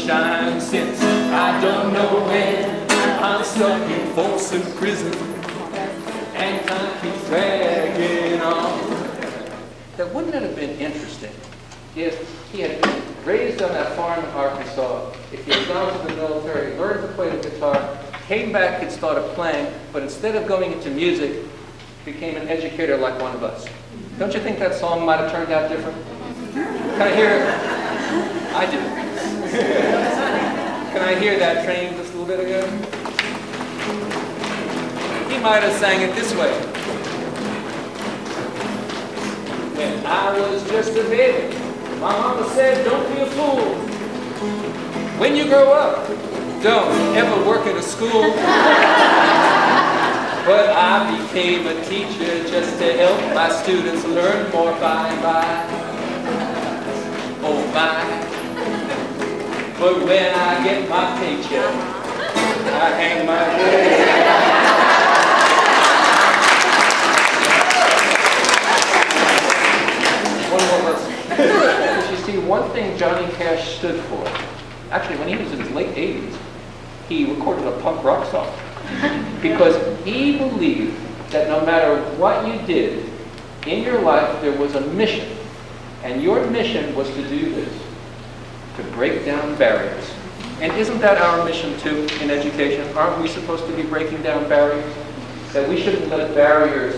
sunshine since I don't know when. I'm stuck in Folsom Prison and time keeps dragging on. That wouldn't it have been interesting if he had been raised on that farm in Arkansas, if he had gone to the military, learned to play the guitar, came back and started playing, but instead of going into music, became an educator like one of us. Don't you think that song might have turned out different? Can I hear it? I do. Can I hear that train just a little bit ago? He might have sang it this way. When I was just a baby, my mama said, don't be a fool. When you grow up, don't ever work at a school. But I became a teacher just to help my students learn more by and by. Oh my. But when I get my paycheck, I hang my head. One more verse. You see, one thing Johnny Cash stood for, actually when he was in his late 80s, he recorded a punk rock song. Because he believed that no matter what you did in your life, there was a mission. And your mission was to do this, to break down barriers. And isn't that our mission too in education? Aren't we supposed to be breaking down barriers? That we shouldn't let barriers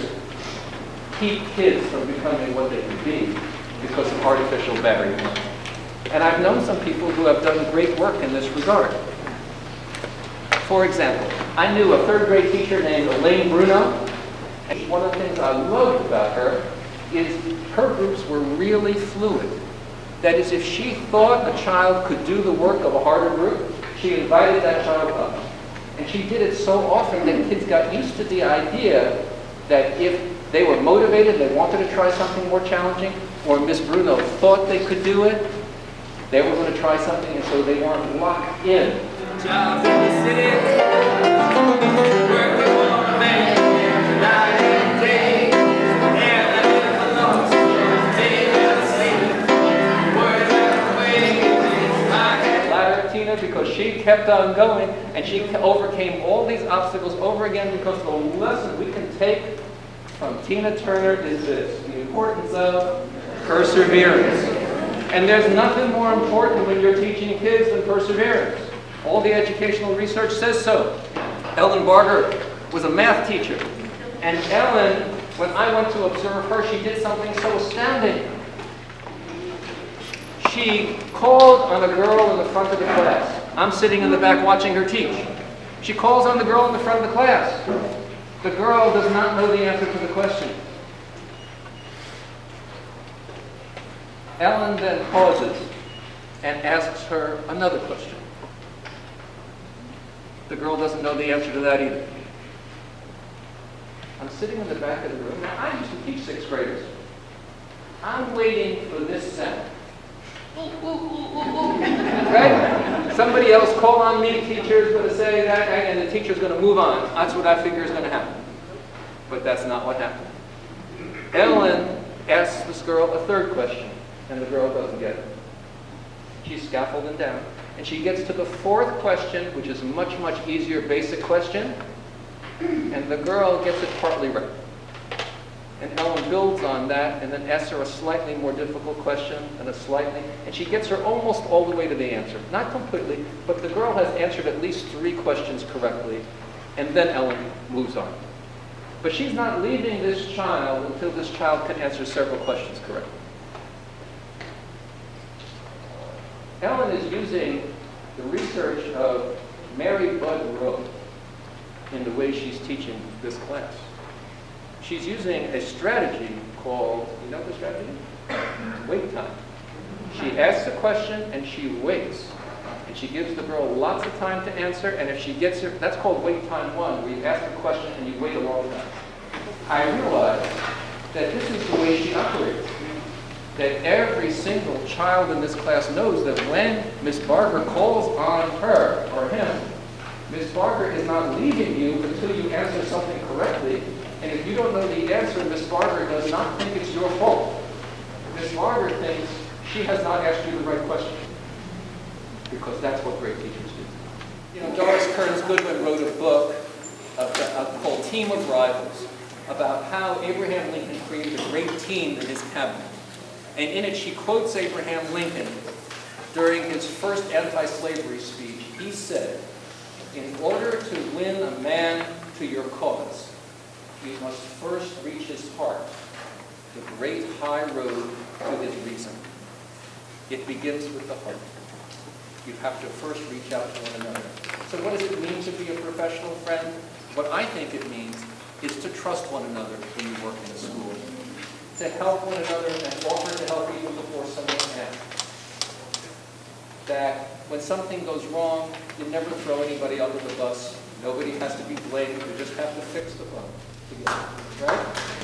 keep kids from becoming what they can be because of artificial barriers. And I've known some people who have done great work in this regard. For example, I knew a third grade teacher named Elaine Bruno, and one of the things I loved about her is her groups were really fluid. That is, if she thought a child could do the work of a harder group, she invited that child up. And she did it so often that kids got used to the idea that if they were motivated, they wanted to try something more challenging, or Miss Bruno thought they could do it, they were going to try something, and so they weren't locked in. Jobs in the city, working on a man, night and day, and I never lost, day and sleep, worried about the way I had. Ladder Tina, because she kept on going, and she overcame all these obstacles over again, because the lesson we can take from Tina Turner is this: the importance of perseverance. And there's nothing more important when you're teaching kids than perseverance. All the educational research says so. Ellen Barger was a math teacher. And Ellen, when I went to observe her, she did something so astounding. She called on a girl in the front of the class. I'm sitting in the back watching her teach. She calls on the girl in the front of the class. The girl does not know the answer to the question. Ellen then pauses and asks her another question. The girl doesn't know the answer to that either. I'm sitting in the back of the room. Now, I used to teach 6th graders. I'm waiting for this sound. Right? Somebody else call on me, teacher's going to say that, and the teacher's going to move on. That's what I figure is going to happen. But that's not what happened. Ellen asks this girl a third question, and the girl doesn't get it. She's scaffolding down. And she gets to the 4th question, which is a much, much easier basic question, and the girl gets it partly right. And Ellen builds on that and then asks her a slightly more difficult question and she gets her almost all the way to the answer. Not completely, but the girl has answered at least 3 questions correctly, and then Ellen moves on. But she's not leaving this child until this child can answer several questions correctly. Ellen is using the research of Mary Budd Rowe in the way she's teaching this class. She's using a strategy called, you know the strategy? Wait time. She asks a question and she waits. And she gives the girl lots of time to answer, and if she gets it, that's called wait time 1, where you ask a question and you wait a long time. I realize that this is the way she operates. That every single child in this class knows that when Miss Barger calls on her or him, Miss Barger is not leaving you until you answer something correctly. And if you don't know the answer, Miss Barger does not think it's your fault. Miss Barger thinks she has not asked you the right question. because that's what great teachers do. You know, Doris Kearns Goodwin wrote a book called Team of Rivals about how Abraham Lincoln created a great team in his cabinet. And in it, she quotes Abraham Lincoln during his first anti-slavery speech. He said, "In order to win a man to your cause, you must first reach his heart, the great high road to his reason. It begins with the heart. You have to first reach out to one another." So what does it mean to be a professional friend? What I think it means is to trust one another when you work in a school, to help one another and offer to help even before someone asks. That when something goes wrong, you never throw anybody under the bus. Nobody has to be blamed. You just have to fix the problem together, right?